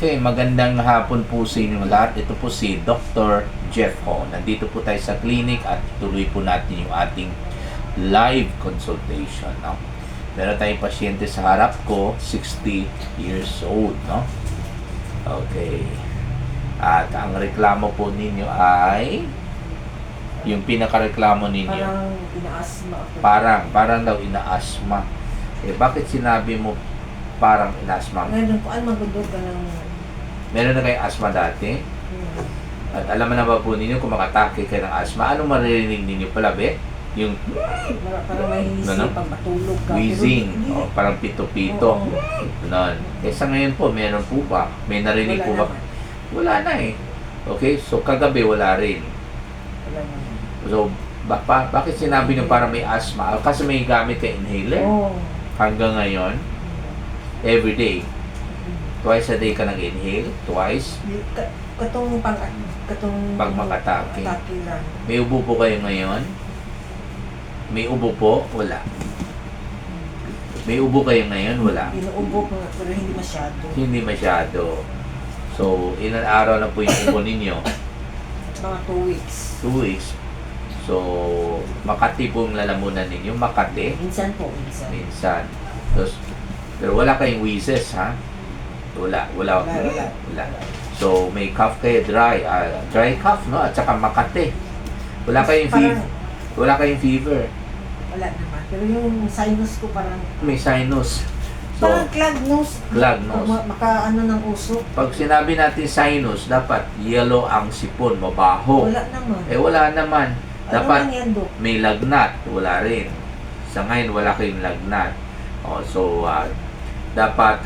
Okay, magandang hapon po sa inyo lahat. Ito po si Dr. Jeff Ho. Nandito po tayo sa clinic at tuloy po natin yung ating live consultation. No? Meron tayong pasyente sa harap ko, 60 years old. No? Okay. At ang reklamo po ninyo ay yung pinakareklamo ninyo. Parang ina-asthma ako. Parang daw ina-asthma. Eh, bakit sinabi mo parang ina-asthma? Ngayon po, ay magundog ka ng... Meron na kayong asthma dati? At alam mo na ba po ninyo kung makatake kayo ng asthma? Anong maririnig ninyo pala, be? Yung Parang may hisip ano? pag matulog ka. wheezing, Pero o parang pito-pito. Ganon. Eh sa ngayon po, meron po ba? May narinig po ba? Wala na eh. Okay, so kagabi wala rin. Wala naman. So, bakit sinabi nyo parang may asthma? Kasi may gamit kayo inhaler? Oo. Hanggang ngayon, every day. Twice a day ka nag-inhale? Twice? Katong Pag makatake. lang. May ubo po kayo ngayon? May ubo po? Wala. May ubo kayo ngayon? Wala. Inuubo ko pero hindi masyado. Hindi masyado. So, ilang araw na po yung ubo ninyo? Mga 2 weeks. 2 weeks. So, Makati po yung lalamunan ninyo? Makati? Minsan po, minsan. Minsan. Tapos, pero wala kayong wheezes, ha? Wala. Wala. So, may cough kayo, dry cough, no? At saka Makati. Wala kayong fever. Wala kayong fever. Wala naman. Pero yung sinus ko parang... May sinus. So, parang clogged nose. clogged nose. Maka ng uso. pag sinabi natin sinus, dapat yellow ang sipon, mabaho. Wala naman. Eh, wala naman. Ano Dapat lang yan, Dok? may lagnat. Wala rin. Sa ngayon, wala kayong lagnat. So, dapat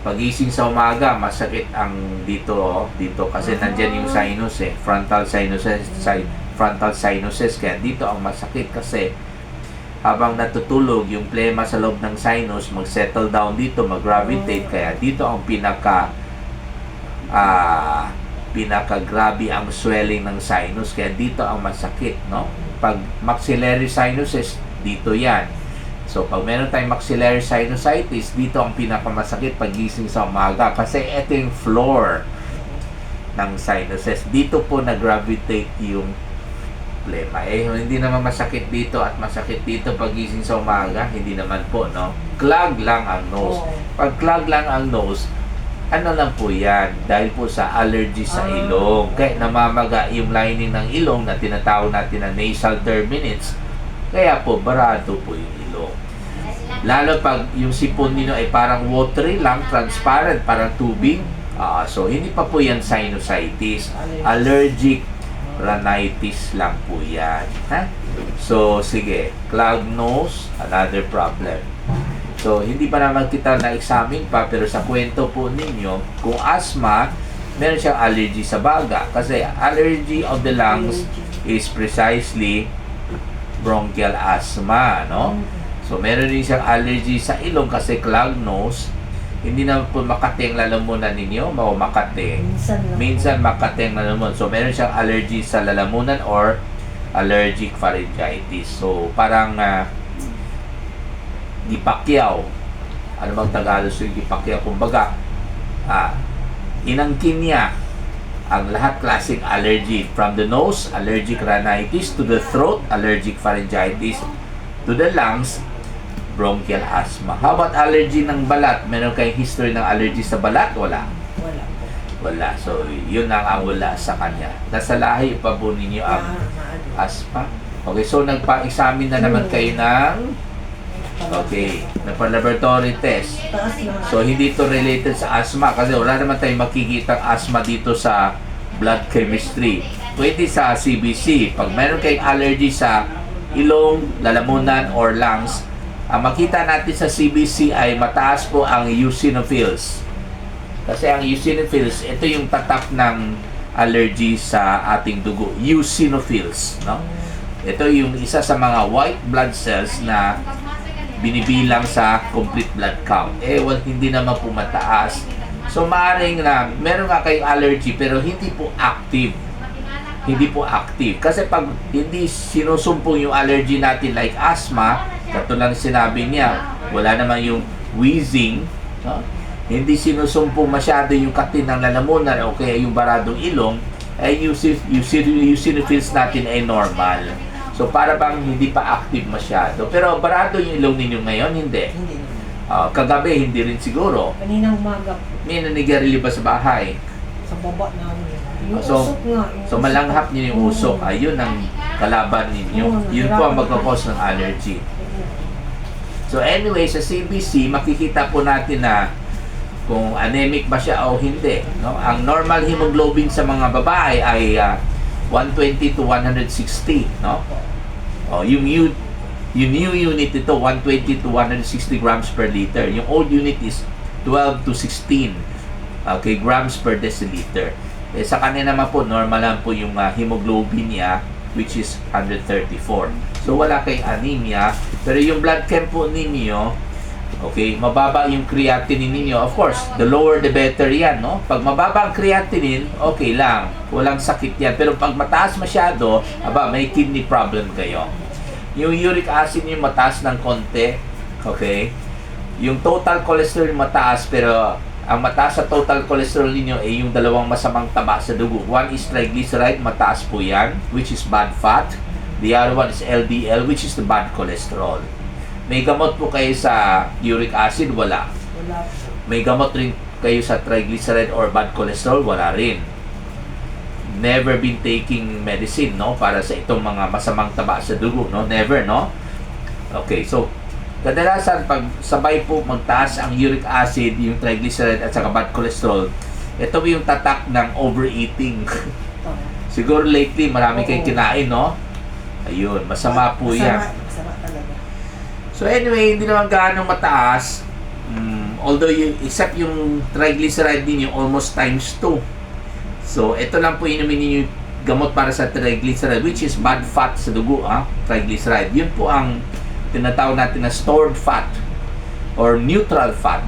pagising sa umaga, masakit ang dito kasi nandyan yung sinus eh. Frontal sinuses. Kaya dito ang masakit kasi habang natutulog, yung plema sa loob ng sinus, mag-settle down dito, mag-gravitate. Kaya dito ang pinaka-grabe ang swelling ng sinus. Kaya dito ang masakit, no? Pag maxillary sinuses, dito yan. So, pag meron tayong maxillary sinusitis, dito ang pinakamasakit pagising sa umaga. Kasi ito yung floor ng sinuses. Dito po nag-gravitate yung plema. Eh, hindi naman masakit dito at masakit dito pagising sa umaga. Hindi naman po, no? Clog lang ang nose. Pag clog lang ang nose, ano lang po yan? Dahil po sa allergy sa ilong. Kaya namamaga yung lining ng ilong na tinatawag natin na nasal terminates. Kaya po, barado po yung ilong. Lalo pag yung sipon nino ay parang watery lang, transparent, parang tubig. So, hindi pa po yan sinusitis. Allergic rhinitis lang po yan. Ha? So, sige. Clogged nose, another problem. So, hindi pa naman kita na-examine pa, pero sa kwento po ninyo, kung asthma, meron siyang allergy sa baga. Kasi allergy of the lungs is precisely bronchial asthma, no? So, meron din siyang allergy sa ilong kasi clogged nose. Hindi na po Makati ang lalamunan ninyo, Makati. Minsan Makati ang lalamunan. So, meron siyang allergy sa lalamunan or allergic pharyngitis. So, parang gipakyaw. Ano bang Tagalog sa gipakyaw? Kumbaga, inangkin niya ang lahat klaseng allergy. From the nose, allergic rhinitis, to the throat, allergic pharyngitis, to the lungs, bronchial asthma. How about allergy ng balat? Meron kayong history ng allergy sa balat? Wala. Wala. So, yun ang wala sa kanya. Nasa lahi pa po ninyo ang asthma. Okay, so nagpa-examine na naman kayo ng nagpa-laboratory test. So, hindi ito related sa asthma kasi wala naman tayong makikitang asthma dito sa blood chemistry. Pwede sa CBC. Pag meron kayong allergy sa ilong, lalamunan, or lungs, ang makita natin sa CBC ay mataas po ang eosinophils. Kasi ang eosinophils, ito yung tatak ng allergy sa ating dugo. Eosinophils, no? Ito yung isa sa mga white blood cells na binibilang sa complete blood count. Hindi naman po mataas. So, maaaring na meron nga kayong allergy pero hindi po active. Hindi po active. Kasi pag hindi sinusumpong yung allergy natin like asthma, katulad sinabi niya, wala naman yung wheezing, no? hindi sinusumpo masyado yung katin ng lalamunan o kaya yung baradong ilong, ay yung eosinophils natin ay normal. So para bang hindi pa active masyado. Pero barado yung ilong ninyo ngayon, hindi. Hindi naman. Kagabi, hindi rin siguro. Kaninang umaga po, May nanigarilyo ba sa bahay? sa baba namin. Yung So- usok nga. So malanghap niyo yung usok. Ayun ang kalaban ninyo. Yun po ang magkakos ng allergy. So anyway, sa CBC, makikita po natin na kung anemic ba siya o hindi. No? Ang normal hemoglobin sa mga babae ay 120 to 160. No? Yung new unit ito, 120 to 160 grams per liter. Yung old unit is 12 to 16 grams per deciliter. Sa kanya naman po, normal lang po yung hemoglobin niya, which is 134. So wala kayong anemia, pero yung blood chem po ninyo, okay, mababa yung creatinine ninyo. Of course, the lower the better yan, no? Pag mababa ang creatinine, okay lang, walang sakit yan. Pero pag mataas masyado, may kidney problem kayo. Yung uric acid niyo mataas ng konti, okay? Yung total cholesterol mataas, pero ang mataas sa total cholesterol niyo ay yung dalawang masamang taba sa dugo. One is triglyceride, mataas po yan, which is bad fat. The other one is LDL, which is the bad cholesterol. May gamot po kayo sa uric acid? Wala. Wala po. May gamot rin kayo sa triglyceride or bad cholesterol? Wala rin. Never been taking medicine, no? Para sa itong mga masamang taba sa dugo, no? Never, no? Okay, so kadalasan pag sabay po magtaas ang uric acid, yung triglyceride at saka bad cholesterol, ito yung tatak ng overeating. Siguro lately marami kayong kinain, no? Ayun, masama po yan. Masama talaga. So anyway, hindi naman gaano mataas. Although except yung triglyceride din yung almost times 2. So ito lang po inumin niyo yung gamot para sa triglyceride, which is bad fat sa dugo, triglyceride. Yun po ang tinatawag natin na stored fat or neutral fat.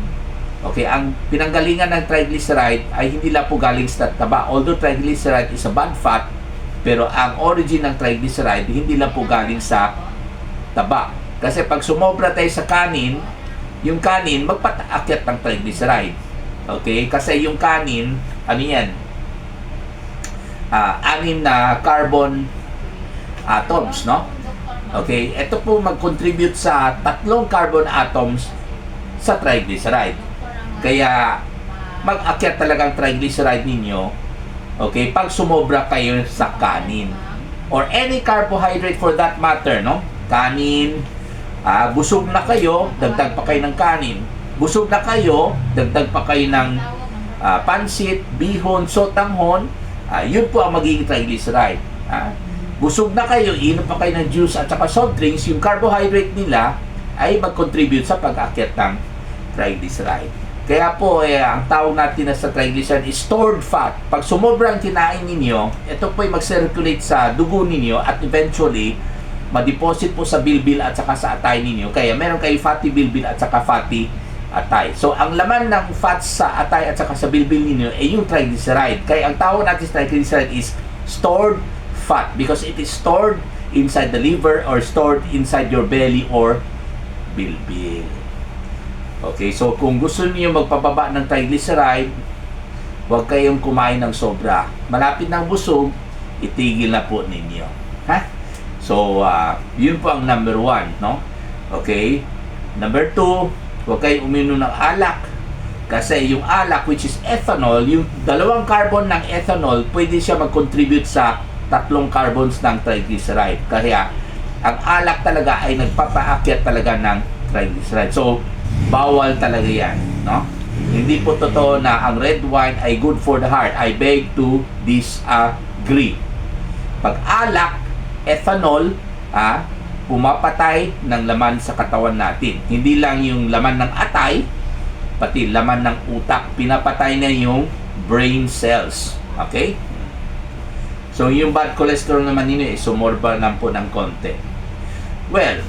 Okay, ang pinanggalingan ng triglyceride ay hindi lang po galing sa taba. Although triglyceride is a bad fat, pero ang origin ng triglyceride hindi lang po galing sa taba. Kasi pag sumobra tayo sa kanin, yung kanin magpataakyat ng triglyceride. Okay? Kasi yung kanin, ano yan? 6 na carbon atoms, no? Okay? Ito po mag-contribute sa 3 carbon atoms sa triglyceride. Kaya mag-akyat talagang triglyceride ninyo, okay, pag sumobra kayo sa kanin or any carbohydrate for that matter, no? Kanin, busog na kayo, dagdag pa kayo ng kanin. Busog na kayo, dagdag pa kayo ng pansit, bihon, sotanghon, yun po ang magiging triglyceride. Busog na kayo, inom pa kayo ng juice at saka soft drinks, yung carbohydrate nila ay mag-contribute sa pag-akyat ng triglyceride. Kaya po, ang tawag natin na sa triglyceride is stored fat. Pag sumobra ang kinain ninyo, ito po ay mag-circulate sa dugo ninyo at eventually, ma-deposit po sa bilbil at saka sa atay ninyo. Kaya meron kayo fatty bilbil at saka fatty atay. So, ang laman ng fats sa atay at saka sa bilbil ninyo ay yung triglyceride. Kaya ang tawag natin sa triglyceride is stored fat because it is stored inside the liver or stored inside your belly or bilbil. Okay, so kung gusto niyo magpababa ng triglyceride, huwag kayong kumain ng sobra. Malapit ng busog, itigil na po ninyo. So, yun po ang number 1, no? Okay? Number 2, huwag kayong uminom ng alak. Kasi yung alak, which is ethanol, yung 2 carbon ng ethanol, pwede siya mag-contribute sa 3 carbons ng triglyceride. Kaya, ang alak talaga ay nagpapaakyat talaga ng triglyceride. So, bawal talaga yan, no? Hindi po totoo na ang red wine ay good for the heart. I beg to disagree. Pag alak, ethanol, pumapatay ng laman sa katawan natin. Hindi lang yung laman ng atay, pati laman ng utak, pinapatay na yung brain cells. Okay? So, yung bad cholesterol naman ninyo, sumorba lang po ng konti. Well,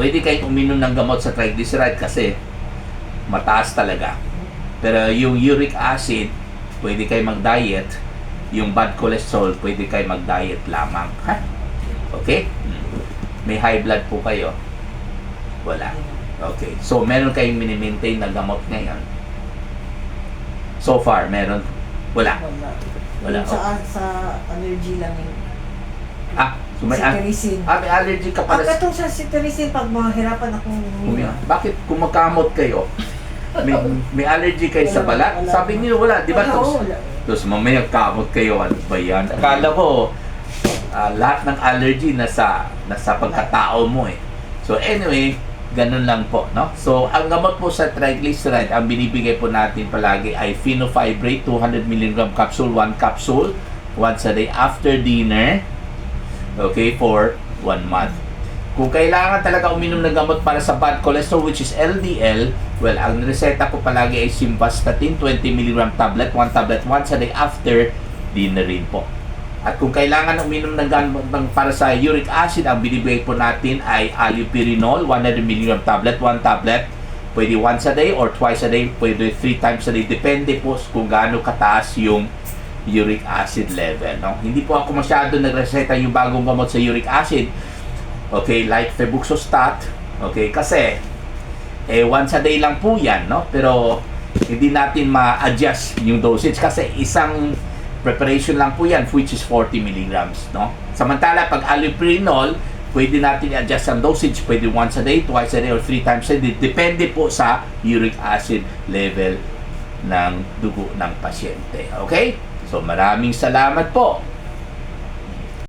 pwede kayong uminom ng gamot sa triglyceride kasi mataas talaga. Pero yung uric acid, pwede kayong mag-diet. Yung bad cholesterol, pwede kayong mag-diet lamang. Okay? May high blood po kayo? Wala. Okay. So, meron kayong mini-maintain na gamot ngayon. So far, meron? Wala. Wala, Yung sa allergy lang yun. So may, Cetirizine. may allergy ka pala. Katong sa cetirizine, pag mahirapan akong Bakit kung magkamot kayo, may allergy kayo sa balat? Wala. Sabi niyo wala, di ba? Wala. Tapos mamaya kamot kayo, ano ba yan? Akala ko, lahat ng allergy nasa pagkatao mo eh. So anyway, ganun lang po, no? So ang gamot po sa triglyceride, ang binibigay po natin palagi ay fenofibrate, 200 mg capsule, 1 capsule, once a day after dinner, okay, for 1 month. Kung kailangan talaga uminom ng gamot para sa bad cholesterol, which is LDL, well, ang reseta ko palagi ay simvastatin, 20 mg tablet, 1 tablet once a day after dinner rin po. At kung kailangan uminom ng gamot para sa uric acid, ang binibigay po natin ay allopurinol, 100 mg tablet, 1 tablet, pwede once a day or twice a day, pwede 3 times a day, depende po kung gaano kataas yung uric acid level, no? Hindi po ako masyado nagreseta yung bagong gamot sa uric acid, okay, like febuxostat, okay, kasi once a day lang po yan, no? Pero hindi natin ma-adjust yung dosage kasi isang preparation lang po yan, which is 40 mg, no? Samantala, pag allopurinol, pwede natin i-adjust ang dosage, pwede once a day, twice a day, or 3 times a day, depende po sa uric acid level ng dugo ng pasyente, okay? So maraming salamat po